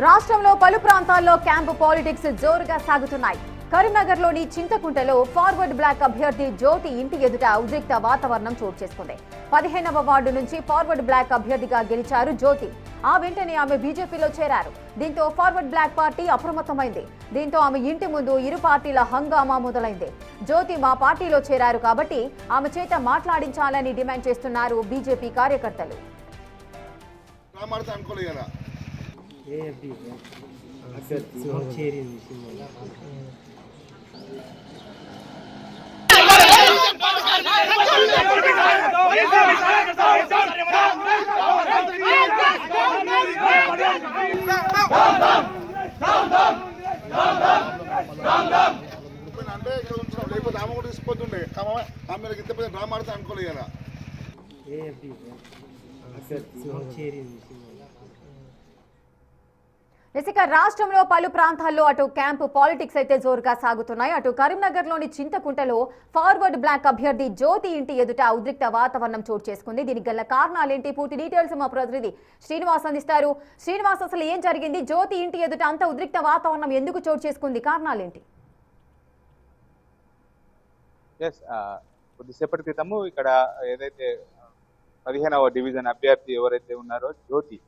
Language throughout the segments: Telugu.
రాష్ట్రంలో పలు ప్రాంతాల్లో క్యాంపు పాలిటిక్స్ జోరుగా సాగుతున్నాయి. కరీంనగర్లోని చింతకుంటలో ఫార్వర్డ్ బ్లాక్ అభ్యర్థి జ్యోతి ఇంటి ఎదుట ఉద్రిక్త వాతావరణం చోటు చేసుకుంది. 15వ వార్డు నుంచి ఫార్వర్డ్ బ్లాక్ అభ్యర్థిగా గెలిచారు జ్యోతి. ఆ వెంటనే ఆమె బీజేపీలో చేరారు. దీంతో ఫార్వర్డ్ బ్లాక్ పార్టీ అప్రమత్తమైంది. దీంతో ఆమె ఇంటి ముందు ఇరు పార్టీల హంగామా మొదలైంది. జ్యోతి మా పార్టీలో చేరారు కాబట్టి ఆమె చేత మాట్లాడించాలని డిమాండ్ చేస్తున్నారు బీజేపీ కార్యకర్తలు. అంటే ఇక్కడ ఉంటున్నాం, లేకపోతే ఆమె కూడా తీసుకుపోతుండే ఆమె ఇంత పెద్ద డ్రామా ఆడితే అనుకోలేదు కదా. ఇక రాష్ట్రంలో పలు ప్రాంతాల్లో అటు క్యాంపు పాలిటిక్స్ అయితే జోరుగా సాగుతున్నాయి. అటు కరీంనగర్లోని చింతకుంటలో ఫార్వర్డ్ బ్లాక్ అభ్యర్థి జ్యోతి ఇంటి ఎదుట ఉద్రిక్త వాతావరణం చోటు చేసుకుంది. దీనికి గల కారణాలేంటి, పూర్తి డీటెయిల్స్ మా ప్రతినిధి శ్రీనివాస్ అందిస్తారు. శ్రీనివాస్, అసలు ఏం జరిగింది? జ్యోతి ఇంటి ఎదుట అంత ఉద్రిక్త వాతావరణం ఎందుకు చోటు చేసుకుంది? కారణాలేంటి? కొద్దిసేపటి క్రితము ఇక్కడ ఏదైతే 15వ డివిజన్ అభ్యర్థి ఎవరైతే ఉన్నారో జ్యోతి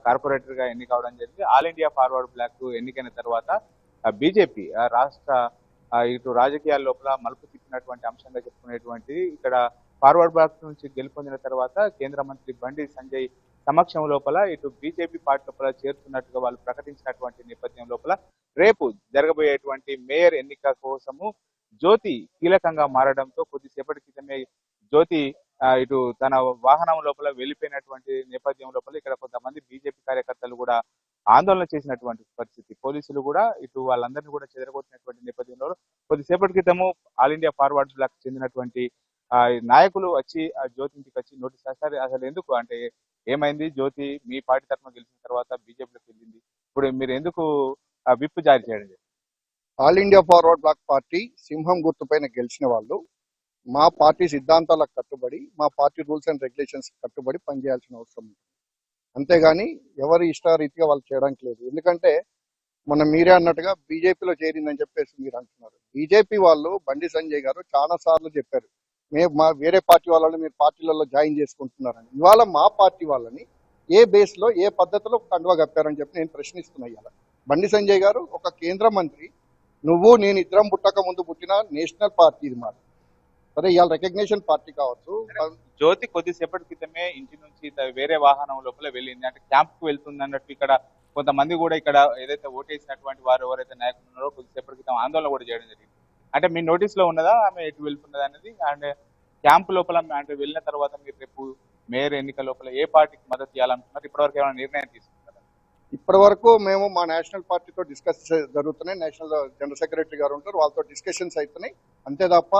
కార్పొరేటర్ గా ఎన్నిక అవడం జరిగింది. ఆల్ ఇండియా ఫార్వర్డ్ బ్లాక్ ఎన్నికైన తర్వాత బీజేపీ రాష్ట్ర ఇటు రాజకీయాల లోపల మలుపు తిప్పినటువంటి అంశంగా చెప్పుకునేటువంటి ఇక్కడ ఫార్వర్డ్ బ్లాక్ నుంచి గెలుపొందిన తర్వాత కేంద్ర మంత్రి బండి సంజయ్ సమక్షం లోపల ఇటు బీజేపీ పార్టీ లోపల చేరుతున్నట్టుగా వాళ్ళు ప్రకటించినటువంటి నేపథ్యం లోపల రేపు జరగబోయేటువంటి మేయర్ ఎన్నిక కోసము జ్యోతి కీలకంగా మారడంతో కొద్దిసేపటి క్రితమే జ్యోతి ఇటు తన వాహనం లోపల వెళ్ళిపోయినటువంటి నేపథ్యం లోపల ఇక్కడ కొంతమంది బీజేపీ కార్యకర్తలు కూడా ఆందోళన చేసినటువంటి పరిస్థితి. పోలీసులు కూడా ఇటు వాళ్ళందరినీ కూడా చెదరగొట్టినటువంటి నేపథ్యంలో కొద్దిసేపటి క్రితము ఆల్ ఇండియా ఫార్వర్డ్ బ్లాక్ చెందినటువంటి నాయకులు వచ్చి ఆ జ్యోతి ఇంటికి వచ్చి నోటీస్ చేస్తారు. అసలు ఎందుకు అంటే ఏమైంది, జ్యోతి మీ పార్టీ తరఫున గెలిచిన తర్వాత బీజేపీలోకి వెళ్ళింది, ఇప్పుడు మీరు ఎందుకు విప్ జారీ చేయడం జరిగింది? All India forward bloc party సింహం గుర్తుపైన గెలిచిన వాళ్ళు మా పార్టీ సిద్ధాంతాలకు కట్టుబడి, మా పార్టీ రూల్స్ అండ్ రెగ్యులేషన్స్ కట్టుబడి పనిచేయాల్సిన అవసరం ఉంది. అంతేగాని ఎవరి ఇష్టారీతిగా వాళ్ళు చేయడానికి లేదు. ఎందుకంటే మొన్న మీరే అన్నట్టుగా బీజేపీలో చేరిందని చెప్పేసి మీరు అంటున్నారు. బీజేపీ వాళ్ళు బండి సంజయ్ గారు చాలా సార్లు చెప్పారు, మా వేరే పార్టీ వాళ్ళని మీరు పార్టీలలో జాయిన్ చేసుకుంటున్నారని. ఇవాళ మా పార్టీ వాళ్ళని ఏ బేస్లో ఏ పద్ధతిలో కండువా కప్పారని చెప్పి నేను ప్రశ్నిస్తున్నా. ఇవాళ బండి సంజయ్ గారు ఒక కేంద్ర మంత్రి, నువ్వు నేను ఇద్దరం పుట్టక ముందు పుట్టిన నేషనల్ పార్టీ ఇది మాట. సరే, ఇవాళ రికగ్నిషన్ పార్టీ కావచ్చు. జ్యోతి కొద్దిసేపటి క్రితమే ఇంటి నుంచి వేరే వాహనం లోపల వెళ్ళింది, అంటే క్యాంప్ కు వెళ్తుంది అన్నట్టు ఇక్కడ కొంతమంది కూడా ఇక్కడ ఏదైతే ఓటేసినటువంటి వారు ఎవరైతే నాయకులు ఉన్నారో కొద్దిసేపటి క్రితం ఆందోళన కూడా చేయడం జరిగింది. అంటే మీ నోటీస్ లో ఉన్నదా ఆమె ఎటు వెళ్తున్నది అనేది? అండ్ క్యాంప్ లోపల అంటే వెళ్ళిన తర్వాత మీరు రేపు మేయర్ ఎన్నిక లోపల ఏ పార్టీకి మద్దతు ఇవ్వాలనుకున్నారు? ఇప్పటివరకు ఏమైనా నిర్ణయం తీసుకున్నారా? ఇప్పటి వరకు మేము మా నేషనల్ పార్టీతో డిస్కస్ జరుగుతున్నాయి. నేషనల్ జనరల్ సెక్రటరీ గారు ఉంటారు, వాళ్ళతో డిస్కషన్స్ అవుతున్నాయి. అంతే తప్ప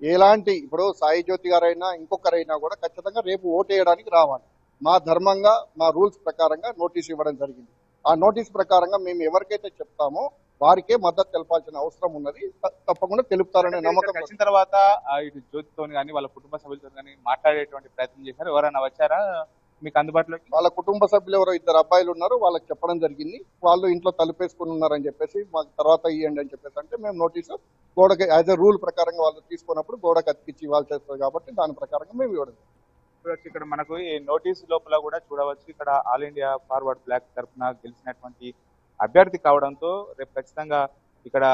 ఎలాంటి ఇప్పుడు సాయి జ్యోతి గారైనా ఇంకొకరైనా కూడా ఖచ్చితంగా రేపు ఓటు వేయడానికి రావాలి. మా ధర్మంగా మా రూల్స్ ప్రకారంగా నోటీస్ ఇవ్వడం జరిగింది. ఆ నోటీస్ ప్రకారంగా మేము ఎవరికైతే చెప్తామో వారికే మద్దతు తెలపాల్సిన అవసరం ఉన్నది. తప్పకుండా తెలుపుతారనే నమ్మకం. వచ్చిన తర్వాత ఇటు జ్యోతితో కానీ వాళ్ళ కుటుంబ సభ్యులతో కానీ మాట్లాడేటువంటి ప్రయత్నం చేశారు? ఎవరైనా వచ్చారా మీకు అందుబాటులోకి? వాళ్ళ కుటుంబ సభ్యులు ఎవరో 2 అబ్బాయిలు ఉన్నారు, వాళ్ళకి చెప్పడం జరిగింది. వాళ్ళు ఇంట్లో తలుపేసుకుని ఉన్నారని చెప్పేసి మాకు తర్వాత ఇవ్వండి అని చెప్పేసి అంటే మేము నోటీసు గోడకి యాజ్ ఎ రూల్ ప్రకారంగా వాళ్ళు తీసుకున్నప్పుడు గోడకి అతికిచ్చి ఇవ్వాల్సి వస్తుంది కాబట్టి దాని ప్రకారంగా మేము ఇవ్వడం. ఇక్కడ మనకు ఈ నోటీస్ లోపల కూడా చూడవచ్చు, ఇక్కడ ఆల్ ఇండియా ఫార్వర్డ్ బ్లాక్ తరఫున గెలిచినటువంటి అభ్యర్థి కావడంతో రేపు ఖచ్చితంగా ఇక్కడ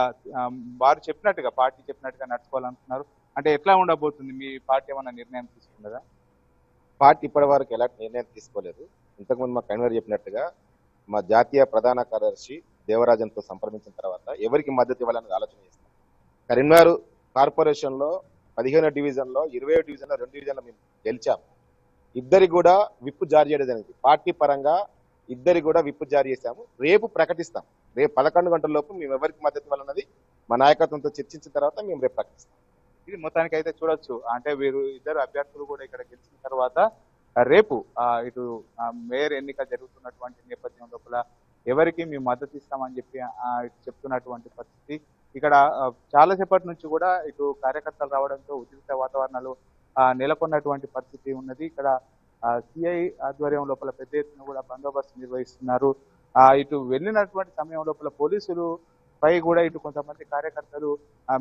వారు చెప్పినట్టుగా పార్టీ చెప్పినట్టుగా నడుచుకోవాలనుకున్నారు. అంటే ఎట్లా ఉండబోతుంది? మీ పార్టీ ఏమైనా నిర్ణయం తీసుకున్నదా? పార్టీ ఇప్పటి వరకు ఎలాంటి నిర్ణయం తీసుకోలేదు. ఇంతకుముందు మా కన్వీనర్ చెప్పినట్టుగా మా జాతీయ ప్రధాన కార్యదర్శి దేవరాజన్తో సంప్రదించిన తర్వాత ఎవరికి మద్దతు ఇవ్వాలని ఆలోచన చేస్తాం. కరీంనగర్ కార్పొరేషన్లో 15వ డివిజన్లో 20వ డివిజన్లో 2 డివిజన్లో మేము గెలిచాము. ఇద్దరికి కూడా విప్పు జారీ చేయడం జరిగింది. పార్టీ పరంగా ఇద్దరికి కూడా విప్పు జారీ చేశాము. రేపు ప్రకటిస్తాం. రేపు 11 గంటల లోపు మేము ఎవరికి మద్దతు ఇవ్వాలన్నది మా నాయకత్వంతో చర్చించిన తర్వాత మేము రేపు ప్రకటిస్తాం. ఇది మొత్తానికి అయితే చూడొచ్చు, అంటే వీరు ఇద్దరు అభ్యర్థులు కూడా ఇక్కడ గెలిచిన తర్వాత రేపు ఇటు మేయర్ ఎన్నిక జరుగుతున్నటువంటి నేపథ్యం లోపల ఎవరికి మేము మద్దతు ఇస్తామని చెప్పి చెప్తున్నటువంటి పరిస్థితి. ఇక్కడ చాలా సేపటి నుంచి కూడా ఇటు కార్యకర్తలు రావడంతో ఉద్రిక్త వాతావరణాలు నెలకొన్నటువంటి పరిస్థితి ఉన్నది. ఇక్కడ సిఐ ఆధ్వర్యం లోపల పెద్ద ఎత్తున కూడా బందోబస్తు నిర్వహిస్తున్నారు. ఇటు వెళ్ళినటువంటి సమయం లోపల పోలీసులు పై కూడా ఇటు కొంతమంది కార్యకర్తలు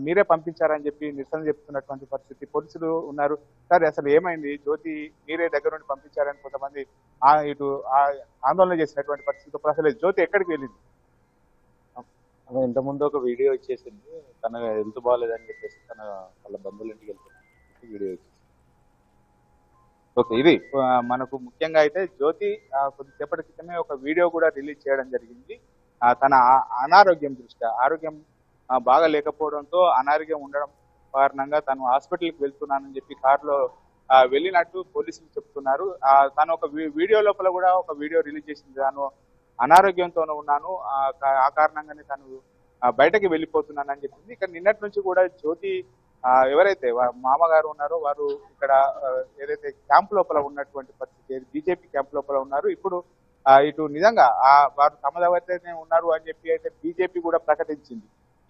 మీరే పంపించారని చెప్పి నిరసన చెప్తున్నటువంటి పరిస్థితి. పోలీసులు ఉన్నారు. సార్ అసలు ఏమైంది, జ్యోతి మీరే దగ్గర నుండి పంపించారని కొంతమంది ఇటు ఆందోళన చేసినటువంటి పరిస్థితి. అసలు జ్యోతి ఎక్కడికి వెళ్ళింది? ఆమె ఇంతకుముందు ఒక వీడియో ఇచ్చేసింది, తన హెల్త్ బాగాలేదని చెప్పేసి తన వాళ్ళ బంధువుల ఇంటికి వెళ్తుంది వీడియో ఇచ్చేసి. ఓకే, ఇది మనకు ముఖ్యంగా అయితే జ్యోతి కొద్దిసేపటి క్రితమే ఒక వీడియో కూడా రిలీజ్ చేయడం జరిగింది. తన అనారోగ్యం దృష్ట్యా, ఆరోగ్యం బాగా లేకపోవడంతో అనారోగ్యం ఉండడం కారణంగా తను హాస్పిటల్కి వెళ్తున్నానని చెప్పి కారులో వెళ్ళినట్టు పోలీసులు చెప్తున్నారు. తను ఒక వీడియో లోపల కూడా ఒక వీడియో రిలీజ్ చేసింది. తాను అనారోగ్యంతోనే ఉన్నాను, ఆ కారణంగానే తను బయటకి వెళ్ళిపోతున్నానని చెప్పింది. ఇక నిన్నటి నుంచి కూడా జ్యోతి ఎవరైతే మామగారు ఉన్నారో వారు ఇక్కడ ఏదైతే క్యాంప్ లోపల ఉన్నటువంటి పరిస్థితి, బీజేపీ క్యాంప్ లోపల ఉన్నారు. ఇప్పుడు ఇటు నిజంగా వారు తమ దగ్గరనే ఉన్నారు అని చెప్పి అయితే బీజేపీ కూడా ప్రకటించింది.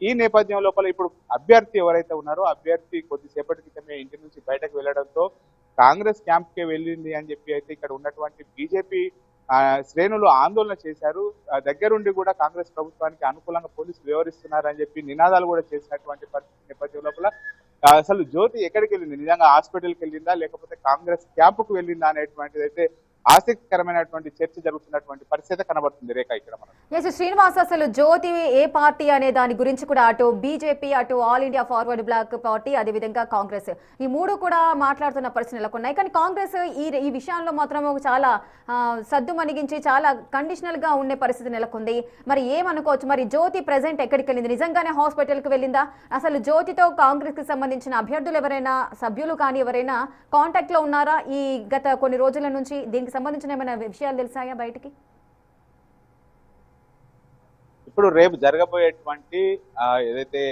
ఈ నేపథ్యం లోపల ఇప్పుడు అభ్యర్థి ఎవరైతే ఉన్నారో అభ్యర్థి కొద్దిసేపటి క్రితమే ఇంటి నుంచి బయటకు వెళ్లడంతో కాంగ్రెస్ క్యాంప్ కే వెళ్ళింది అని చెప్పి అయితే ఇక్కడ ఉన్నటువంటి బీజేపీ శ్రేణులు ఆందోళన చేశారు. దగ్గరుండి కూడా కాంగ్రెస్ ప్రభుత్వానికి అనుకూలంగా పోలీసులు వ్యవహరిస్తున్నారని చెప్పి నినాదాలు కూడా చేసినటువంటి పరిస్థితి నేపథ్యం లోపల అసలు జ్యోతి ఎక్కడికి వెళ్ళింది, నిజంగా హాస్పిటల్కి వెళ్ళిందా లేకపోతే కాంగ్రెస్ క్యాంపుకు వెళ్ళిందా అనేటువంటిది అయితే ఆసక్తికరమైనటువంటి చర్చ జరుగుతున్నటువంటి పరిస్థితి కనబడుతుంది. రేఖ ఇక్కడ మనం శ్రీనివాస్, అసలు జ్యోతి ఏ పార్టీ అనే దాని గురించి కూడా అటు బీజేపీ, అటు all India forward bloc party, అదేవిధంగా కాంగ్రెస్, ఈ మూడు కూడా మాట్లాడుతున్న పరిస్థితి నెలకొన్నాయి. కానీ కాంగ్రెస్ ఈ విషయాల్లో మాత్రం చాలా సద్దు మణిగించి చాలా కండిషనల్ గా ఉండే పరిస్థితి నెలకొంది. మరి ఏమనుకోవచ్చు, మరి జ్యోతి ప్రెసెంట్ ఎక్కడికి వెళ్ళింది? నిజంగానే హాస్పిటల్కి వెళ్ళిందా? అసలు జ్యోతితో కాంగ్రెస్ కి సంబంధించిన అభ్యర్థులు ఎవరైనా, సభ్యులు కానీ ఎవరైనా కాంటాక్ట్ లో ఉన్నారా ఈ గత కొన్ని రోజుల నుంచి? దీనికి సంబంధించిన ఏమైనా విషయాలు తెలిసాయా బయటికి? ఇప్పుడు రేపు జరగబోయేటువంటి ఏదైతే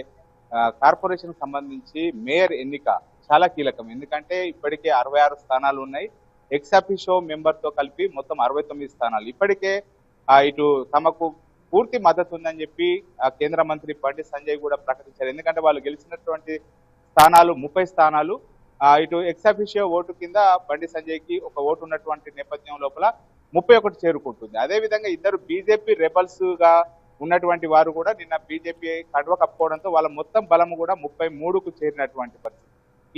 కార్పొరేషన్ సంబంధించి మేయర్ ఎన్నిక చాలా కీలకం. ఎందుకంటే ఇప్పటికే 66 స్థానాలు ఉన్నాయి. ఎక్స్ అఫిషియో మెంబర్ తో కలిపి మొత్తం 69 స్థానాలు. ఇప్పటికే ఇటు తమకు పూర్తి మద్దతు ఉందని చెప్పి కేంద్ర మంత్రి బండి సంజయ్ కూడా ప్రకటించారు. ఎందుకంటే వాళ్ళు గెలిచినటువంటి స్థానాలు 30 స్థానాలు. ఇటు ఎక్స్ అఫిషియో ఓటు కింద బండి సంజయ్ కి ఒక ఓటు ఉన్నటువంటి నేపథ్యం లోపల 31 చేరుకుంటుంది. అదేవిధంగా ఇద్దరు బీజేపీ రెబల్స్ గా ఉన్నటువంటి వారు కూడా నిన్న బీజేపీ కడవ కప్పుకోవడంతో వాళ్ళ మొత్తం బలం కూడా 33కు చేరినటువంటి పరిస్థితి.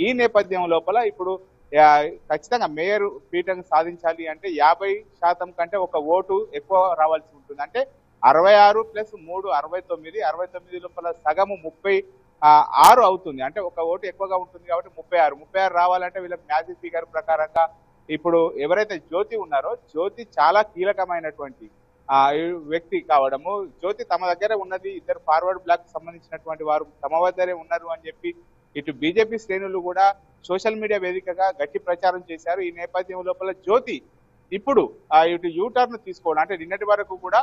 ఈ నేపథ్యం లోపల ఇప్పుడు ఖచ్చితంగా మేయర్ పీఠం సాధించాలి అంటే 50% కంటే ఒక ఓటు ఎక్కువ రావాల్సి ఉంటుంది. అంటే 66 + 3 69 లోపల సగము 36 అవుతుంది. అంటే ఒక ఓటు ఎక్కువగా ఉంటుంది కాబట్టి 36 రావాలంటే వీళ్ళకి మ్యాజిక్ ఫిగర్ ప్రకారంగా ఇప్పుడు ఎవరైతే జ్యోతి ఉన్నారో జ్యోతి చాలా కీలకమైనటువంటి వ్యక్తి కావడము, జ్యోతి తమ దగ్గర ఉన్నది ఇద్దరు ఫార్వర్డ్ బ్లాక్ సంబంధించినటువంటి వారు తమ వద్దరే ఉన్నారు అని చెప్పి ఇటు బీజేపీ శ్రేణులు కూడా సోషల్ మీడియా వేదికగా గట్టి ప్రచారం చేశారు. ఈ నేపథ్యం లోపల జ్యోతి ఇప్పుడు ఇటు యూటర్న్ తీసుకోవడం, అంటే నిన్నటి వరకు కూడా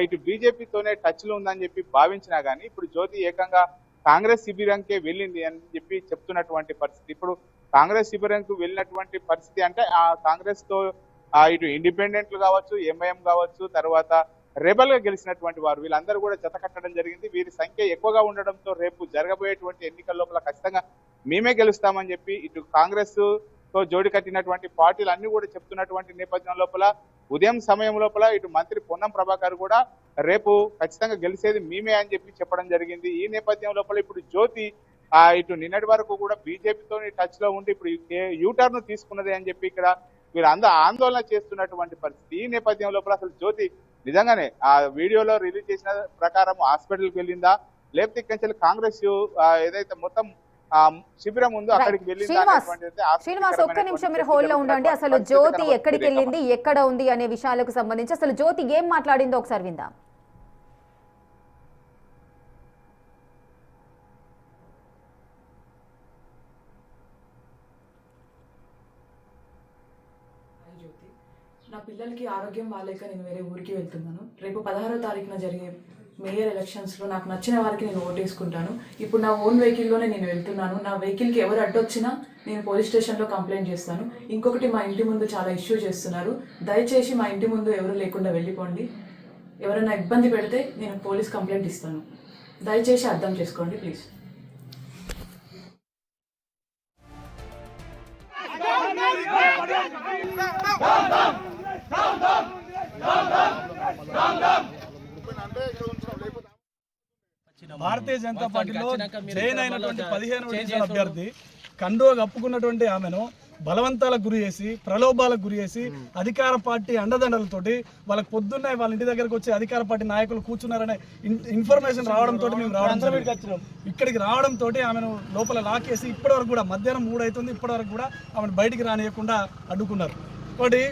ఇటు బీజేపీతోనే టచ్ లో ఉందని చెప్పి భావించినా గానీ ఇప్పుడు జ్యోతి ఏకంగా కాంగ్రెస్ శిబిరంకే వెళ్ళింది అని చెప్పి చెప్తున్నటువంటి పరిస్థితి. ఇప్పుడు కాంగ్రెస్ శిబిరంకు వెళ్ళినటువంటి పరిస్థితి అంటే ఆ కాంగ్రెస్ తో ఇటు ఇండిపెండెంట్లు కావచ్చు, ఎంఐఎం కావచ్చు, తర్వాత రెబల్ గా గెలిచినటువంటి వారు వీళ్ళందరూ కూడా జత కట్టడం జరిగింది. వీరి సంఖ్య ఎక్కువగా ఉండడంతో రేపు జరగబోయేటువంటి ఎన్నికల లోపల ఖచ్చితంగా మేమే గెలుస్తామని చెప్పి ఇటు కాంగ్రెస్ తో జోడి కట్టినటువంటి పార్టీలు అన్ని కూడా చెప్తున్నటువంటి నేపథ్యం లోపల ఉదయం సమయం లోపల ఇటు మంత్రి పొన్నం ప్రభాకర్ కూడా రేపు ఖచ్చితంగా గెలిచేది మేమే అని చెప్పి చెప్పడం జరిగింది. ఈ నేపథ్యం లోపల ఇప్పుడు జ్యోతి ఇటు నిన్నటి వరకు కూడా బీజేపీతో టచ్ లో ఉండి ఇప్పుడు యూటర్న్ తీసుకున్నది అని చెప్పి ఇక్కడ వీరందరూ ఆందోళన చేస్తున్నటువంటి పరిస్థితి. ఈ నేపథ్యం లోపల అసలు జ్యోతి నిజంగానే ఆ వీడియోలో రిలీజ్ చేసిన ప్రకారం హాస్పిటల్కి వెళ్ళిందా లేకపోతే ఇక్కడి కాంగ్రెస్ ఏదైతే మొత్తం శిబిరం ఉందో అక్కడికి వెళ్ళిందా? శ్రీనివాస్, ఒక్క నిమిషం మీరు హోల్డ్ లో ఉండండి. అసలు జ్యోతి ఎక్కడికి వెళ్ళింది, ఎక్కడ ఉంది అనే విషయాలకు సంబంధించి అసలు జ్యోతి ఏం మాట్లాడిందో ఒకసారి విందాం. నా పిల్లలకి ఆరోగ్యం బాగాలేక నేను వేరే ఊరికి వెళ్తున్నాను. రేపు 16వ తారీఖున జరిగే మేయర్ ఎలక్షన్స్లో నాకు నచ్చిన వారికి నేను ఓటేసుకుంటాను. ఇప్పుడు నా ఓన్ వెహికల్లోనే నేను వెళ్తున్నాను. నా వెహికల్కి ఎవరు అడ్డొచ్చినా నేను పోలీస్ స్టేషన్లో కంప్లైంట్ చేస్తాను. ఇంకొకటి, మా ఇంటి ముందు చాలా ఇష్యూ చేస్తున్నారు. దయచేసి మా ఇంటి ముందు ఎవరు లేకుండా వెళ్ళిపోండి. ఎవరైనా ఇబ్బంది పెడితే నేను పోలీస్ కంప్లైంట్ ఇస్తాను. దయచేసి అర్థం చేసుకోండి please. Dum dum! Bharatiya Janata పార్టీలో జైన్ అయినటువంటి 15వ డివిజన్ అభ్యర్థి కండువ కప్పుకున్నటువంటి ఆమెను బలవంతాలకు గురి చేసి ప్రలోభాలకు గురి చేసి అధికార పార్టీ అండదండలతోటి వాళ్ళకి పొద్దున్నే వాళ్ళ ఇంటి దగ్గరకు వచ్చి అధికార పార్టీ నాయకులు కూర్చున్నారనే ఇన్ఫర్మేషన్ రావడంతో మేము ఇక్కడికి రావడంతో ఆమెను లోపల లాకేసి ఇప్పటివరకు కూడా మధ్యాహ్నం 3 అవుతుంది ఇప్పటివరకు కూడా ఆమెను బయటికి రానియకుండా అడ్డుకున్నారు. కాబట్టి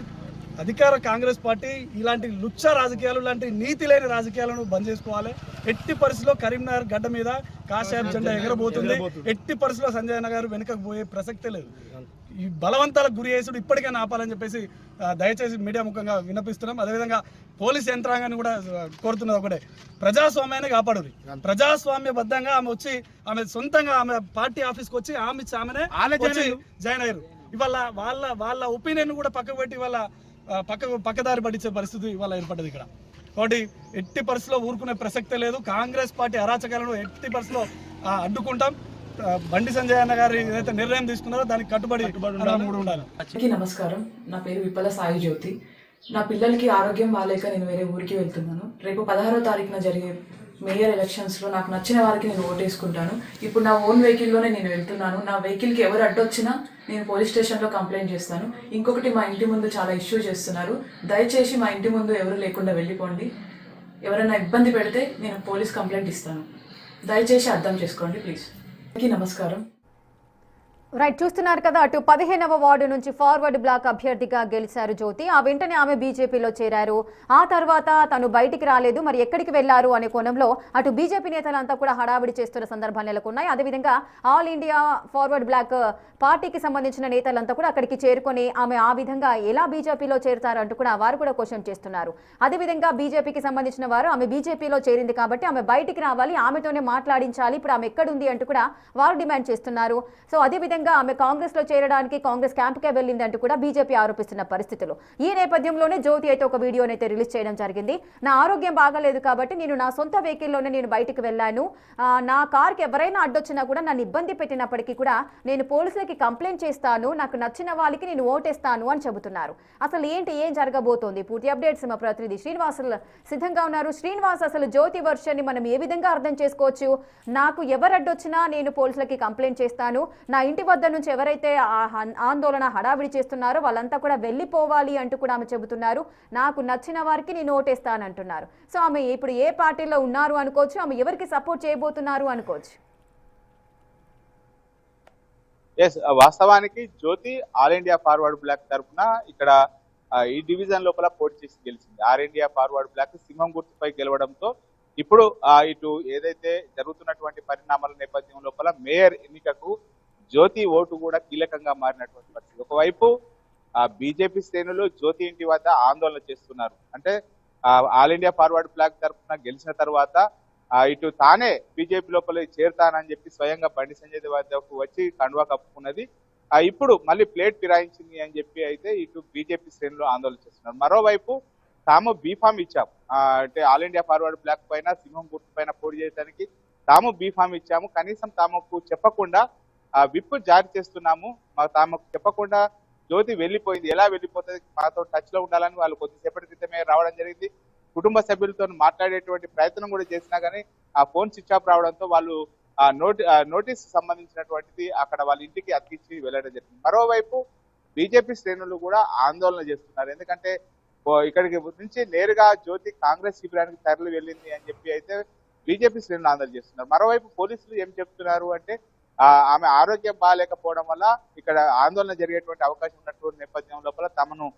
అధికార కాంగ్రెస్ పార్టీ ఇలాంటి లుచ్చ రాజకీయాలు లాంటి నీతి లేని రాజకీయాలను బంద్ చేసుకోవాలి. ఎట్టి పరిస్థితిలో కరీంనగర్ గడ్డ మీద కాషాయం జెండా ఎగరబోతుంది. ఎట్టి పరిస్థితిలో సంజయ్ అన్న గారు వెనుకకు పోయే ప్రసక్తే లేదు. ఈ బలవంతాలకు గురి చేసుడు ఇప్పటికైనా ఆపాలని చెప్పేసి దయచేసి మీడియా ముఖంగా విన్నపిస్తున్నాం. అదేవిధంగా పోలీస్ యంత్రాంగాన్ని కూడా కోరుతున్నది ఒకటే, ప్రజాస్వామ్యాన్ని కాపాడుది. ప్రజాస్వామ్యబద్ధంగా ఆమె వచ్చి ఆమె సొంతంగా ఆమె పార్టీ ఆఫీస్కి వచ్చి ఆమెనే జాయిన్ అయ్యారు. ఇవాళ వాళ్ళ ఒపీనియన్ కూడా పక్కకు పెట్టి వాళ్ళ పక్కదారి పట్టించే పరిస్థితి ఇవాళ ఏర్పడ్డది ఇక్కడ. కాబట్టి ఎట్టి పరిస్థితిలో ఊరుకునే ప్రసక్తే లేదు. కాంగ్రెస్ పార్టీ అరాచకాలను ఎట్టి పరిస్థితిలో అడ్డుకుంటాం. బండి సంజయ్ అన్న గారు ఏదైతే నిర్ణయం తీసుకున్నారో దానికి కట్టుబడి ఉండాలి. నమస్కారం, నా పేరు విపల సాయి జ్యోతి. నా పిల్లలకి ఆరోగ్యం బాగాలేక నేను వేరే ఊరికి వెళ్తున్నాను. రేపు 16వ తారీఖున జరిగే మేయర్ ఎలక్షన్స్లో నాకు నచ్చిన వారికి నేను ఓటేసుకుంటాను. ఇప్పుడు నా ఓన్ వెహికల్లోనే నేను వెళ్తున్నాను. నా వెహికల్కి ఎవరు అడ్డొచ్చినా నేను పోలీస్ స్టేషన్లో కంప్లైంట్ చేస్తాను. ఇంకొకటి, మా ఇంటి ముందు చాలా ఇష్యూ చేస్తున్నారు. దయచేసి మా ఇంటి ముందు ఎవరు లేకుండా వెళ్ళిపోండి. ఎవరైనా ఇబ్బంది పెడితే నేను పోలీస్ కంప్లైంట్ ఇస్తాను. దయచేసి అర్థం చేసుకోండి ప్లీజ్. నమస్కారం. రైట్, చూస్తున్నారు కదా, అటు 15వ వార్డు నుంచి ఫార్వర్డ్ బ్లాక్ అభ్యర్థిగా గెలిచారు జ్యోతి. ఆ వెంటనే ఆమె బీజేపీలో చేరారు. ఆ తర్వాత తను బయటికి రాలేదు, మరి ఎక్కడికి వెళ్లారు అనే కోణంలో అటు బీజేపీ నేతలంతా కూడా హడావిడి చేస్తున్న సందర్భాలు నెలకొన్నాయి. అదేవిధంగా ఆల్ ఇండియా ఫార్వర్డ్ బ్లాక్ పార్టీకి సంబంధించిన నేతలంతా కూడా అక్కడికి చేరుకొని ఆమె ఆ విధంగా ఎలా బీజేపీలో చేరుతారంటూ కూడా వారు కూడా క్వశ్చన్ చేస్తున్నారు. అదేవిధంగా బీజేపీకి సంబంధించిన వారు ఆమె బీజేపీలో చేరింది కాబట్టి ఆమె బయటికి రావాలి, ఆమెతోనే మాట్లాడించాలి, ఇప్పుడు ఆమె ఎక్కడుంది అంటూ కూడా వారు డిమాండ్ చేస్తున్నారు. సో అదేవిధంగా ఆమె కాంగ్రెస్ లో చేరడానికి కాంగ్రెస్ క్యాంప్కే వెళ్ళింది అంటూ కూడా బీజేపీ ఆరోపిస్తున్న పరిస్థితులు. ఈ నేపథ్యంలోనే జ్యోతి అయితే ఒక వీడియోని అయితే రిలీజ్ చేయడం జరిగింది. నా ఆరోగ్యం బాగాలేదు కాబట్టి నేను నా సొంత వెహికల్లోనే నేను బయటికి వెళ్ళాను. నా కార్కి ఎవరైనా అడ్డొచ్చినా కూడా నన్ను ఇబ్బంది పెట్టినప్పటికీ కూడా నేను పోలీసులకి కంప్లైంట్ చేస్తాను, నాకు నచ్చిన వాళ్ళకి నేను ఓటేస్తాను అని చెబుతున్నారు. అసలు ఏం జరగబోతోంది? పూర్తి అప్డేట్స్ మా ప్రతినిధి శ్రీనివాస్ సిద్ధంగా ఉన్నారు. శ్రీనివాస్, అసలు జ్యోతి వర్షన్ని మనం ఏ విధంగా అర్థం చేసుకోవచ్చు? నాకు ఎవరు అడ్డొచ్చినా నేను పోలీసులకి కంప్లైంట్ చేస్తాను, నా ఇంటి వద్ద నుంచి ఎవరైతే ఆందోళన హడావిడి చేస్తున్నారో వాళ్ళంతా కూడా వెళ్ళిపోవాలి అంటూ కూడా ఆమె చెబుతున్నారు. నాకు నచ్చిన వారికి నేను ఓటేస్తానంటున్నారు. సో ఆమె ఇప్పుడు ఏ పార్టీలో ఉన్నారు అనుకోవచ్చు, ఆమె ఎవరికి సపోర్ట్ చేయబోతున్నారు అనుకోవచ్చు? వాస్తవానికి జ్యోతి ఆల్ ఇండియా ఫార్వర్డ్ బ్లాక్ తరఫున ఇక్కడ ఈ డివిజన్ లోపల పోటీ చేసి గెలిచింది. ఆల్ ఇండియా ఫార్వర్డ్ బ్లాక్ సింహం గుర్తుపై గెలవడంతో ఇప్పుడు ఇటు ఏదైతే జరుగుతున్నటువంటి పరిణామాల నేపథ్యం లోపల మేయర్ ఎన్నికకు జ్యోతి ఓటు కూడా కీలకంగా మారినటువంటి పరిస్థితి. ఒకవైపు బీజేపీ శ్రేణులు జ్యోతి ఇంటి వద్ద ఆందోళన చేస్తున్నారు. అంటే ఆల్ ఇండియా ఫార్వర్డ్ బ్లాక్ తరఫున గెలిచిన తర్వాత ఇటు తానే బీజేపీ లోపల చేరుతానని చెప్పి స్వయంగా బండి సంజయ్ వద్దకు వచ్చి కండువా కప్పుకున్నది. ఇప్పుడు మళ్ళీ ప్లేట్ ఫిరాయించింది అని చెప్పి అయితే ఇటు బీజేపీ శ్రేణులు ఆందోళన చేస్తున్నారు. మరోవైపు తాము బీఫామ్ ఇచ్చాం, అంటే ఆల్ ఇండియా ఫార్వర్డ్ బ్లాక్ పైన సింహం గుర్తు పైన పోటీ చేయడానికి తాము బీఫామ్ ఇచ్చాము, కనీసం తామకు చెప్పకుండా విప్ జారీ చేస్తున్నాము, తామకు చెప్పకుండా జ్యోతి వెళ్ళిపోయింది, ఎలా వెళ్ళిపోతుంది, మాతో టచ్ లో ఉండాలని వాళ్ళు కొద్దిసేపటి క్రితమే రావడం జరిగింది. కుటుంబ సభ్యులతో మాట్లాడేటువంటి ప్రయత్నం కూడా చేసినా కానీ ఆ ఫోన్ స్విచ్ ఆఫ్ రావడంతో వాళ్ళు నోటీస్ సంబంధించినటువంటిది అక్కడ వాళ్ళ ఇంటికి అతికించి వెళ్ళడం జరిగింది. మరోవైపు బీజేపీ శ్రేణులు కూడా ఆందోళన చేస్తున్నారు. ఎందుకంటే ఇక్కడికి నుంచి నేరుగా జ్యోతి కాంగ్రెస్ శిబిరానికి తరలి వెళ్ళింది అని చెప్పి అయితే బీజేపీ శ్రేణులు ఆందోళన చేస్తున్నారు. మరోవైపు పోలీసులు ఏం చెప్తున్నారు అంటే ఆమె ఆరోగ్యం బాగాలేకపోవడం వల్ల ఇక్కడ ఆందోళన జరిగేటువంటి అవకాశం ఉన్నటువంటి నేపథ్యం లోపల తమను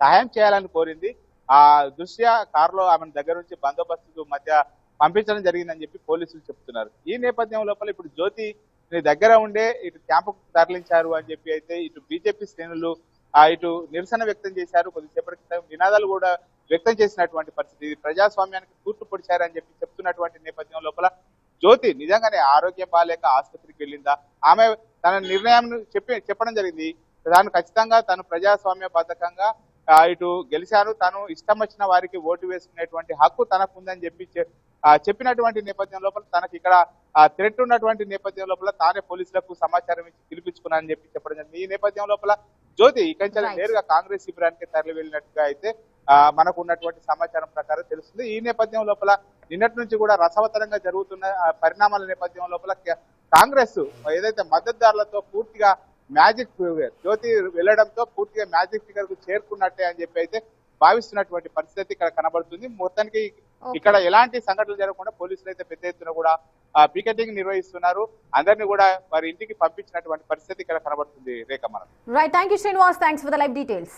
సహాయం చేయాలని కోరింది. ఆ దృష్ట్యా కారులో ఆమెను దగ్గర నుంచి బందోబస్తు మధ్య పంపించడం జరిగిందని చెప్పి పోలీసులు చెప్తున్నారు. ఈ నేపథ్యం లోపల ఇప్పుడు జ్యోతి దగ్గర ఉండే ఇటు క్యాంపుకు తరలించారు అని చెప్పి అయితే ఇటు బీజేపీ శ్రేణులు ఇటు నిరసన వ్యక్తం చేశారు. కొద్దిసేపటి క్రితం నినాదాలు కూడా వ్యక్తం చేసినటువంటి పరిస్థితి. ప్రజాస్వామ్యానికి తూర్పు పొడిచారని చెప్పి చెప్తున్నటువంటి నేపథ్యం లోపల జ్యోతి నిజంగానే ఆరోగ్యం బాగాలేక ఆసుపత్రికి వెళ్ళిందా, ఆమె తన నిర్ణయం చెప్పడం జరిగింది. తాను ఖచ్చితంగా తను ప్రజాస్వామ్య బద్ధకంగా ఇటు గెలిచాను, తను ఇష్టం వచ్చిన వారికి ఓటు వేసుకునేటువంటి హక్కు తనకు ఉందని చెప్పి చెప్పినటువంటి నేపథ్యం లోపల తనకి ఇక్కడ థ్రెట్ ఉన్నటువంటి నేపథ్యం లోపల తానే పోలీసులకు సమాచారం ఇచ్చి పిలిపించుకున్నానని చెప్పి చెప్పడం జరిగింది. ఈ నేపథ్యం లోపల జ్యోతి ఇక్కడి నేరుగా కాంగ్రెస్ శిబిరానికి తరలి వెళ్ళినట్టుగా అయితే మనకు ఉన్నటువంటి సమాచారం ప్రకారం తెలుస్తుంది. ఈ నేపథ్యం లోపల నిన్నటి నుంచి కూడా రసవత్తరంగా జరుగుతున్న పరిణామాల నేపథ్యం లోపల కాంగ్రెస్ ఏదైతే మద్దతుదారులతో పూర్తిగా మ్యాజిక్ ఫిగర్ జ్యోతి వెళ్లడంతో పూర్తిగా మ్యాజిక్ ఫిగర్ కు చేరుకున్నట్టే అని చెప్పి అయితే భావిస్తున్నటువంటి పరిస్థితి ఇక్కడ కనబడుతుంది. మొత్తానికి ఇక్కడ ఎలాంటి సంఘటనలు జరగకుండా పోలీసులు అయితే పెద్ద ఎత్తున కూడా పికెటింగ్ నిర్వహిస్తున్నారు. అందరినీ కూడా వారి ఇంటికి పంపించినటువంటి పరిస్థితి ఇక్కడ కనబడుతుంది. రేఖ మనం right, thank you Srinivas, thanks for the live details.